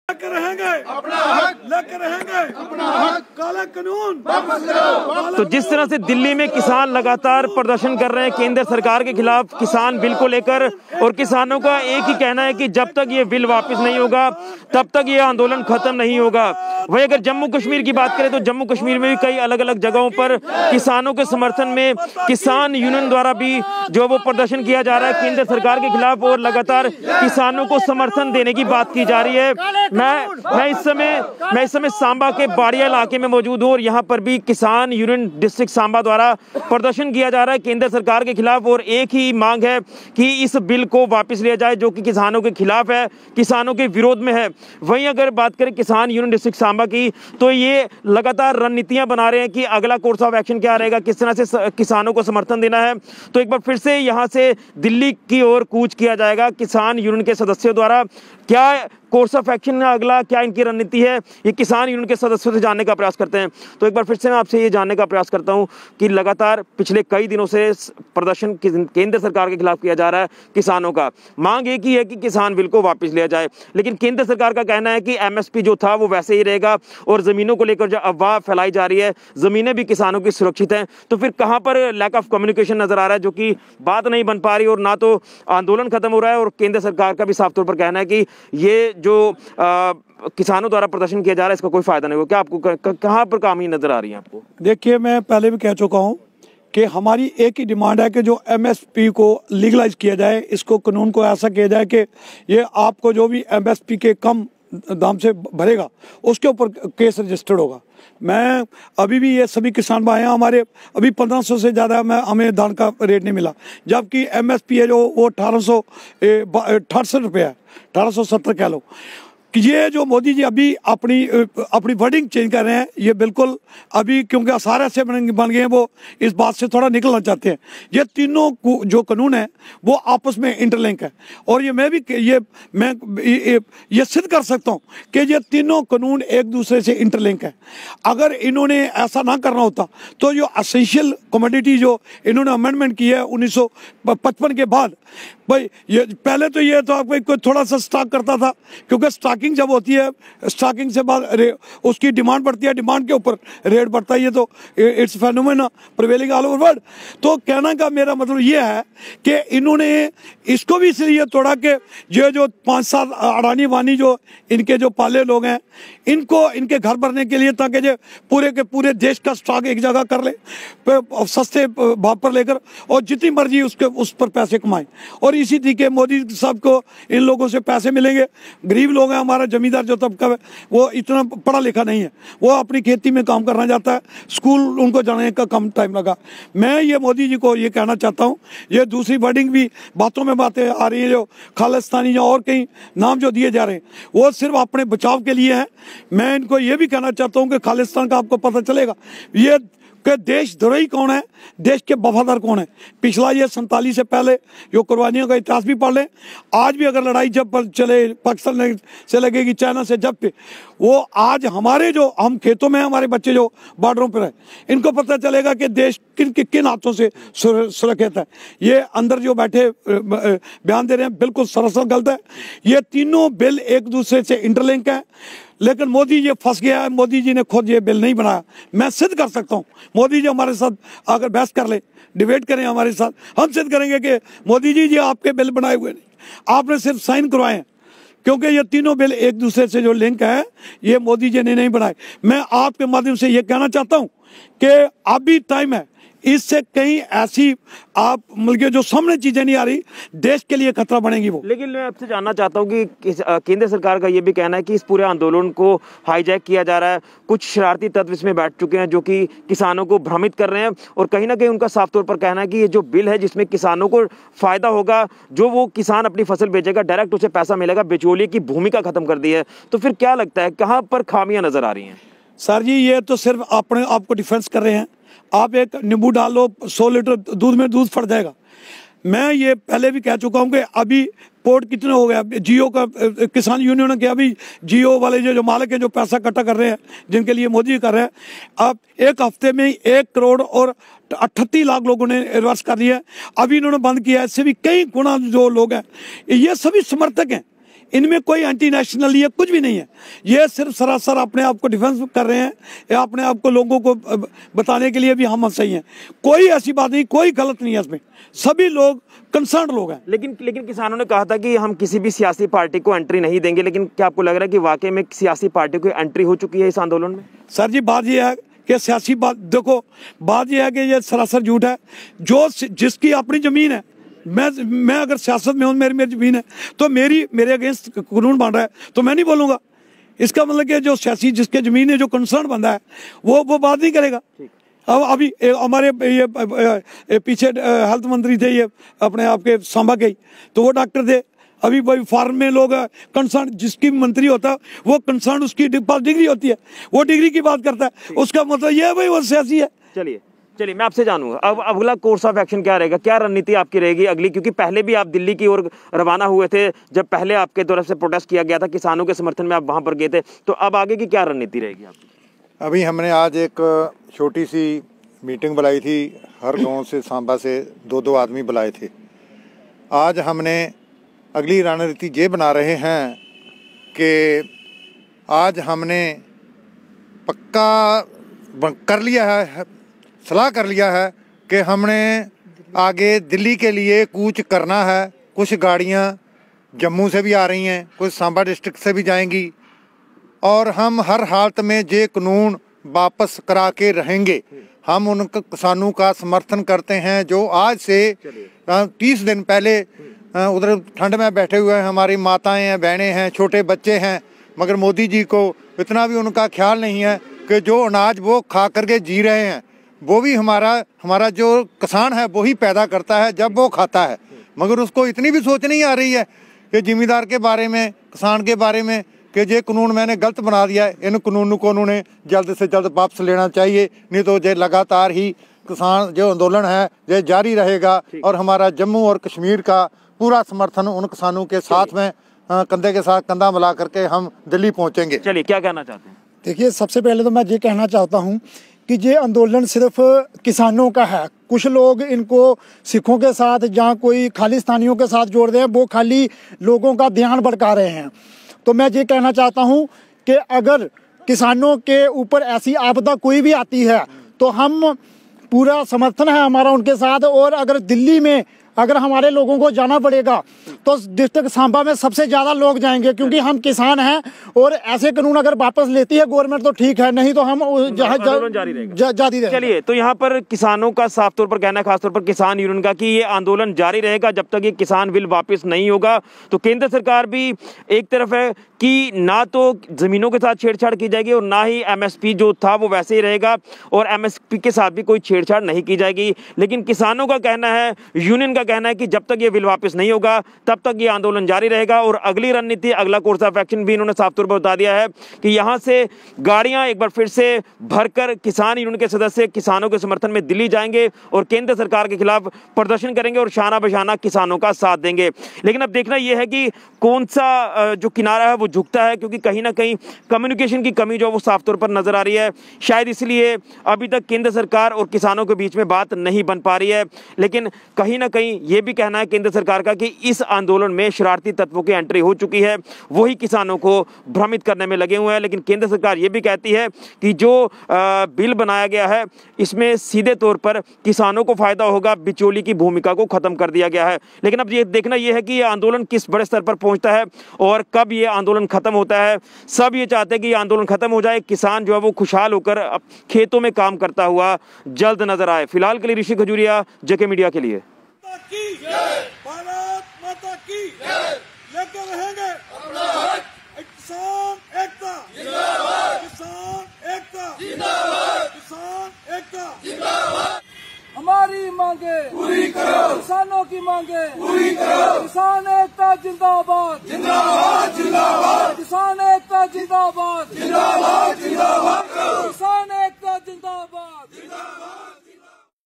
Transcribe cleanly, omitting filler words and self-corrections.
लेकर रहेंगे अपना हक काला कानून। तो जिस तरह से दिल्ली में किसान लगातार प्रदर्शन कर रहे हैं केंद्र सरकार के खिलाफ किसान बिल को लेकर, और किसानों का एक ही कहना है कि जब तक ये बिल वापस नहीं होगा तब तक ये आंदोलन खत्म नहीं होगा। वही अगर जम्मू कश्मीर की बात करें तो जम्मू कश्मीर में भी कई अलग अलग जगहों पर किसानों के समर्थन में किसान यूनियन द्वारा भी जो वो प्रदर्शन किया जा रहा है केंद्र सरकार के खिलाफ, और लगातार किसानों को समर्थन देने की बात की जा रही है। मैं इस समय सांबा के बाड़िया इलाके में मौजूद हूँ और यहाँ पर भी किसान यूनियन डिस्ट्रिक्ट सांबा द्वारा प्रदर्शन किया जा रहा है केंद्र सरकार के खिलाफ, और एक ही मांग है कि इस बिल को वापस लिया जाए जो कि किसानों के खिलाफ है, किसानों के विरोध में है। वहीं अगर बात करें किसान यूनियन डिस्ट्रिक्ट सांबा की, तो ये लगातार रणनीतियां बना रहे हैं कि अगला कोर्स ऑफ एक्शन क्या रहेगा, किस तरह से किसानों को समर्थन देना है। तो एक बार फिर से यहाँ से दिल्ली की ओर कूच किया जाएगा किसान यूनियन के सदस्यों द्वारा। क्या कोर्स ऑफ एक्शन है अगला, क्या इनकी रणनीति है, ये किसान यूनियन के सदस्यों से जानने का प्रयास करते हैं। तो एक बार फिर से मैं आपसे ये जानने का प्रयास करता हूं कि लगातार पिछले कई दिनों से प्रदर्शन केंद्र सरकार के खिलाफ किया जा रहा है किसानों का। मांग एक ही है कि किसान बिल को वापस लिया जाए, लेकिन केंद्र सरकार का कहना है कि एमएसपी जो था वो वैसे ही रहेगा, और जमीनों को लेकर जो अफवाह फैलाई जा रही है, जमीनें भी किसानों की सुरक्षित हैं। तो फिर कहां पर लैक ऑफ कम्युनिकेशन नजर आ रहा है, जो कि बात नहीं बन पा रही, और ना तो आंदोलन खत्म हो रहा है, और केंद्र सरकार का भी साफ तौर पर कहना है कि ये जो किसानों द्वारा प्रदर्शन किया जा रहा है इसका कोई फायदा नहीं हो। क्या आपको कहां पर खामी नजर आ रही है आपको? देखिए, मैं पहले भी कह चुका हूं कि हमारी एक ही डिमांड है कि जो एमएसपी को लीगलाइज किया जाए, इसको कानून को ऐसा किया जाए कि ये आपको जो भी एमएसपी के कम दाम से भरेगा उसके ऊपर केस रजिस्टर्ड होगा। मैं अभी भी ये सभी किसान भाई हैं, हमारे अभी 1500 से ज़्यादा हमें धान का रेट नहीं मिला, जबकि एमएसपी है जो वो 1868 रुपये है, 1870 कह लो। ये जो मोदी जी अभी अपनी वर्डिंग चेंज कर रहे हैं, ये बिल्कुल अभी क्योंकि आसार ऐसे बन गए हैं, वो इस बात से थोड़ा निकलना चाहते हैं। ये तीनों जो कानून है वो आपस में इंटरलिंक है, और ये सिद्ध कर सकता हूँ कि ये तीनों कानून एक दूसरे से इंटरलिंक है। अगर इन्होंने ऐसा ना करना होता तो जो एसेंशियल कमोडिटी जो इन्होंने अमेंडमेंट की है 1955 के बाद, भाई ये पहले तो ये तो आपको थोड़ा सा स्टॉक करता था, क्योंकि स्टॉकिंग जब होती है, स्टॉकिंग से बाद उसकी डिमांड बढ़ती है, डिमांड के ऊपर रेट बढ़ता है। ये तो it's phenomena prevailing all over world. तो कहना का मेरा मतलब ये है कि इन्होंने इसको भी इसलिए तोड़ा कि जो 5-7 अडानी वानी जो इनके जो पाले लोग हैं, इनको इनके घर भरने के लिए, ताकि जो पूरे के पूरे देश का स्टॉक एक जगह कर ले सस्ते भाव पर लेकर, और जितनी मर्जी उस पर पैसे कमाएं। और इसी तरीके मोदी साहब को इन लोगों से पैसे मिलेंगे। गरीब लोग हैं, हमारा जमींदार जो तबका है वो इतना पढ़ा लिखा नहीं है, वो अपनी खेती में काम करना चाहता है, स्कूल उनको जाने का कम टाइम लगा। मैं ये मोदी जी को ये कहना चाहता हूँ, ये दूसरी वर्डिंग भी बातों में बातें आ रही है, जो खालिस्तानी या और कई नाम जो दिए जा रहे हैं वो सिर्फ अपने बचाव के लिए है। मैं इनको ये भी कहना चाहता हूँ कि खालिस्तान का आपको पता चलेगा ये कि देशद्रोही कौन है, देश के वफादार कौन है। पिछला ये 47 से पहले जो कुर्बानियों का इतिहास भी पढ़ लें, आज भी अगर लड़ाई जब पर चले पाकिस्तान से लगेगी, चाइना से जब पे, वो आज हमारे जो हम खेतों में हमारे बच्चे जो बॉर्डरों पर है, इनको पता चलेगा कि देश किन हाथों से सुरक्षित है। ये अंदर जो बैठे बयान दे रहे हैं बिल्कुल सरासर गलत है। ये तीनों बिल एक दूसरे से इंटरलिंक है, लेकिन मोदी जी फंस गया है। मोदी जी ने खुद ये बिल नहीं बनाया। मैं सिद्ध कर सकता हूँ, मोदी जी हमारे साथ अगर बहस कर ले, डिबेट करें हमारे साथ, हम सिद्ध करेंगे कि मोदी जी आपके बिल बनाए हुए नहीं, आपने सिर्फ साइन करवाए हैं, क्योंकि ये तीनों बिल एक दूसरे से जो लिंक है ये मोदी जी ने नहीं बनाए। मैं आपके माध्यम से ये कहना चाहता हूँ कि अभी टाइम है, इससे कहीं ऐसी आप मतलब जो सामने चीजें नहीं आ रही, देश के लिए खतरा बनेगी वो। लेकिन मैं आपसे जानना चाहता हूं कि केंद्र सरकार का ये भी कहना है कि इस पूरे आंदोलन को हाईजैक किया जा रहा है, कुछ शरारती तत्व इसमें बैठ चुके हैं जो कि किसानों को भ्रमित कर रहे हैं, और कहीं ना कहीं उनका साफ तौर पर कहना है कि ये जो बिल है जिसमें किसानों को फायदा होगा, जो वो किसान अपनी फसल बेचेगा डायरेक्ट उसे पैसा मिलेगा, बिचौलिए की भूमिका खत्म कर दी है। तो फिर क्या लगता है कहाँ पर खामियां नजर आ रही हैं? सर जी, ये तो सिर्फ अपने आपको डिफेंस कर रहे हैं। आप एक नींबू डाल लो, 100 लीटर दूध में दूध फट जाएगा। मैं ये पहले भी कह चुका हूँ कि अभी पोर्ट कितने हो गया, जियो का किसान यूनियन ने किया, अभी जियो वाले जो मालिक हैं जो पैसा इकट्ठा कर रहे हैं, जिनके लिए मोदी कर रहे हैं, अब एक हफ्ते में 1 करोड़ और 38 लाख लोगों ने रिवर्स कर दिया। अभी इन्होंने बंद किया है, इससे भी कई गुना जो लोग हैं, ये सभी समर्थक हैं, इनमें कोई एंटी नेशनल ये कुछ भी नहीं है। ये सिर्फ सरासर अपने आप को डिफेंस कर रहे हैं या अपने आप को लोगों को बताने के लिए भी हम सही हैं। कोई ऐसी बात नहीं, कोई गलत नहीं है इसमें, सभी लोग कंसर्न लोग हैं। लेकिन किसानों ने कहा था कि हम किसी भी सियासी पार्टी को एंट्री नहीं देंगे, लेकिन क्या आपको लग रहा है कि वाकई में सियासी पार्टी को एंट्री हो चुकी है इस आंदोलन में? सर जी बात यह है कि सियासी बात देखो, बात यह है कि ये सरासर झूठ है। जो जिसकी अपनी जमीन है, मैं अगर सियासत में हूँ, मेरी जमीन है, तो मेरे अगेंस्ट कानून बन रहा है तो मैं नहीं बोलूँगा। इसका मतलब कि जो सियासी जिसके जमीन है, जो कंसर्न बंदा है, वो बात नहीं करेगा। अब अभी हमारे ये पीछे हेल्थ मंत्री थे, ये अपने आपके सांबा के, तो वो डॉक्टर थे। अभी वही फार्म में लोग कंसर्न, जिसकी मंत्री होता है वो कंसर्न, उसकी पास डिग्री होती है, वो डिग्री की बात करता है, उसका मतलब ये है भाई वो सियासी है। चलिए मैं आपसे जानूंगा अब अगला कोर्स ऑफ एक्शन क्या रहेगा, क्या रणनीति आपकी रहेगी अगली, क्योंकि पहले भी आप दिल्ली की ओर रवाना हुए थे, जब पहले आपके तरफ से प्रोटेस्ट किया गया था, किसानों के समर्थन में आप वहां पर गए थे, तो अब आगे की क्या रणनीति रहेगी आपकी? अभी हमने आज एक छोटी सी मीटिंग बुलाई थी, हर गांव से सांबा से 2-2 आदमी बुलाए थे। आज हमने अगली रणनीति ये बना रहे हैं कि आज हमने पक्का कर लिया है, सलाह कर लिया है कि हमने आगे दिल्ली के लिए कूच करना है। कुछ गाड़ियां जम्मू से भी आ रही हैं, कुछ सांबा डिस्ट्रिक्ट से भी जाएंगी, और हम हर हालत में ये कानून वापस करा के रहेंगे। हम उन किसानों का समर्थन करते हैं जो आज से 30 दिन पहले उधर ठंड में बैठे हुए हैं। हमारी माताएं हैं, बहनें हैं, छोटे बच्चे हैं, मगर मोदी जी को इतना भी उनका ख्याल नहीं है कि जो अनाज वो खा करके जी रहे हैं, वो भी हमारा जो किसान है वो ही पैदा करता है जब वो खाता है। मगर उसको इतनी भी सोच नहीं आ रही है कि जिम्मेदार के बारे में, किसान के बारे में, कि ये कानून मैंने गलत बना दिया है, इन कानूनों को उन्होंने जल्द से जल्द वापस लेना चाहिए, नहीं तो ये लगातार ही किसान जो आंदोलन है ये जारी रहेगा। और हमारा जम्मू और कश्मीर का पूरा समर्थन उन किसानों के साथ में कंधे के साथ कंधा मिला करके हम दिल्ली पहुँचेंगे। चलिए, क्या कहना चाहते हैं? देखिए, सबसे पहले तो मैं ये कहना चाहता हूँ कि ये आंदोलन सिर्फ किसानों का है। कुछ लोग इनको सिखों के साथ या कोई खालिस्तानियों के साथ जोड़ रहे हैं, वो खाली लोगों का ध्यान भटका रहे हैं। तो मैं ये कहना चाहता हूँ कि अगर किसानों के ऊपर ऐसी आपदा कोई भी आती है तो हम पूरा समर्थन है हमारा उनके साथ। और अगर दिल्ली में अगर हमारे लोगों को जाना पड़ेगा तो डिस्ट्रिक्ट सांबा में सबसे ज़्यादा लोग जाएंगे, क्योंकि हम किसान हैं। और ऐसे कानून अगर वापस लेती है गवर्नमेंट तो ठीक है, नहीं तो हम जारी रहेगा। चलिए, तो यहाँ पर किसानों का साफ तौर पर कहना है, खासतौर पर किसान यूनियन का, कि ये आंदोलन जारी रहेगा जब तक ये किसान बिल वापस नहीं होगा। तो केंद्र सरकार भी एक तरफ है कि ना तो जमीनों के साथ छेड़छाड़ की जाएगी और ना ही एमएसपी जो था वो वैसे ही रहेगा, और एमएसपी के साथ भी कोई छेड़छाड़ नहीं की जाएगी। लेकिन किसानों का कहना है, यूनियन का कहना है कि जब तक ये बिल वापस नहीं होगा तब तक ये आंदोलन जारी रहेगा। और अगली रणनीति, अगला कोर्स ऑफ एक्शन भी इन्होंने साफ तौर पर बता दिया है कि यहां से गाड़ियां एक बार फिर से भरकर किसान यूनियन के सदस्य किसानों के समर्थन में दिल्ली जाएंगे और केंद्र सरकार के खिलाफ प्रदर्शन करेंगे और शाना बशाना किसानों का साथ देंगे। लेकिन अब देखना यह है कि कौन सा जो किनारा है वो झुकता है, क्योंकि कहीं ना कहीं कम्युनिकेशन की कमी जो वो साफ तौर पर नजर आ रही है। शायद इसलिए अभी तक केंद्र सरकार और किसानों के बीच में बात नहीं बन पा रही है। लेकिन कहीं ना कहीं ये भी कहना है केंद्र सरकार का कि इस आंदोलन में शरारती तत्वों की एंट्री हो चुकी है, वही किसानों को भ्रमित करने में लगे हुए हैं। लेकिन केंद्र सरकार ये भी कहती है कि जो बिल बनाया गया है इसमें सीधे तौर पर किसानों को फायदा होगा, बिचौली की भूमिका को खत्म कर दिया गया है। लेकिन अब ये देखना यह है कि ये आंदोलन किस बड़े स्तर पर पहुंचता है और कब ये आंदोलन खत्म होता है। सब ये चाहते हैं कि ये आंदोलन खत्म हो जाए, किसान जो है वो खुशहाल होकर खेतों में काम करता हुआ जल्द नजर आए। फिलहाल के लिए ऋषि खजूरिया, जेके मीडिया के लिए। भारत माता की लेकर रहेंगे किसान एकता जिंदाबाद, किसान एकता जिंदाबाद, किसान एकता जिंदाबाद। हमारी मांगे पूरी करो, किसानों की मांगे पूरी करो, किसान एकता जिंदाबाद जिंदाबाद जिंदाबाद, किसान एकता जिंदाबाद जिंदाबाद जिंदाबाद, किसान एकता जिंदाबाद जिंदाबाद।